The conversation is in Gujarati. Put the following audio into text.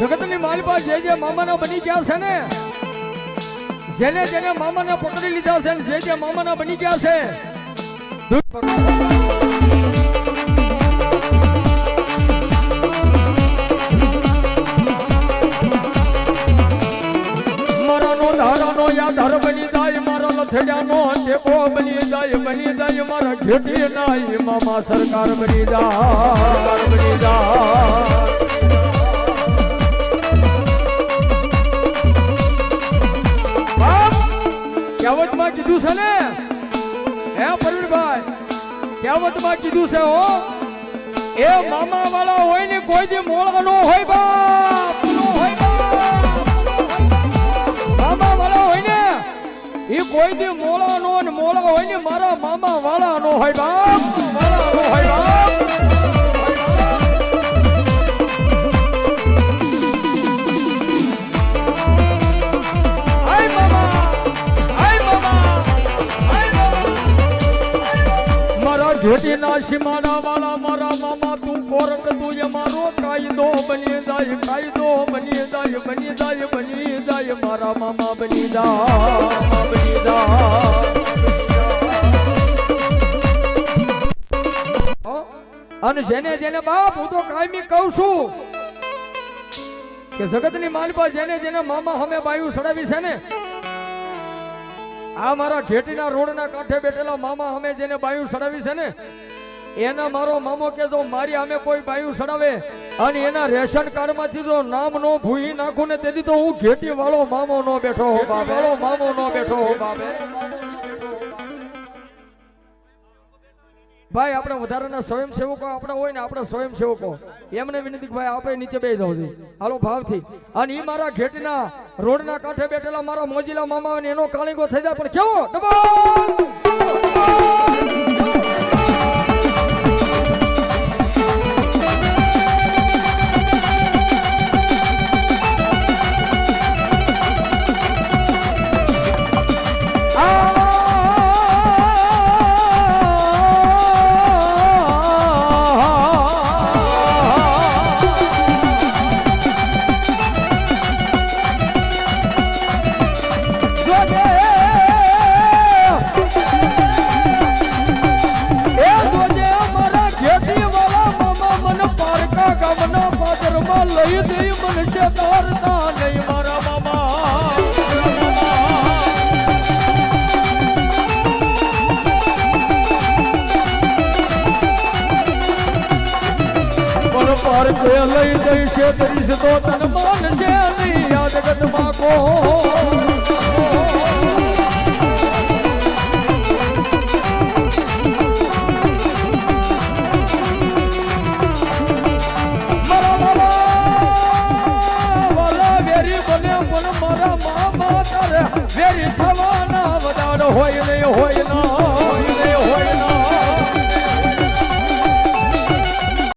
જગતની માલપા જે મામાના બની ગયા છે ને, જેને મામાને પકડી લીધા છે ને જે મામાના બની ગયા છે, મારાનો ધારાનો યાદ બની જાય, મારા લથડિયાનો ટેકો બની જાય મારા ઘેટી નાય મામા સરકાર બની જાય કહેવતમાં કીધું છે ને હે પ્રવીણભાઈ, કહેવતમાં કીધું છે હો, એ મામા વાળા હોય ને કોઈ દી મોળા નો હોય બાપ, મામા વાળા હોય ને એ કોઈ દી મોળા નો ને મોળા હોય ને મારા મામા વાળા નો હોય બાપ, વાળા નો હોય બાપ. ઘેટી ના સીમાડા વાળા મારા મામા તું કોરટ તું મારો કાયદો બની જાય મારા મામા બની જાય. અને જેને બાપ હું તો કાયમી કહું છું કે જગતની માલપા જેને મામા હમે બાયું સડાવી છે ને, આ મારા ઘેટીના રોડના કાંઠે બેઠેલા મામા અમે જેને બાયું સડાવી છે ને, એના મારો મામો કે જો મારી અમે કોઈ બાયું સડાવે અને એના રેશન કાર્ડ માંથી જો નામ નો ભૂઈ નાખું ને તેથી તો હું ઘેટી વાળો મામો નો બેઠો હો બાપે. ભાઈ આપણે વધારાના સ્વયંસેવકો આપણે હોય ને, આપણે સ્વયંસેવકો એમને વિનંતી ભાઈ આપણે નીચે બેસી જાવ છે હાલો ભાવથી. અને એ મારા ઘેટના રોડના કાંઠે બેઠેલા મારા મોજીલા મામા ને એનો કાળીગો થઈ જાય પણ કેવો ડબલ. લઈ દઈ મનશે તારતા નહીં મારા મામા. પર પર કે લઈ દઈ છે તરીશ તો તન માનશે નહીં આ જગતમાં કો. વેરી થવાના વધારો હોય નહીં હોય ના.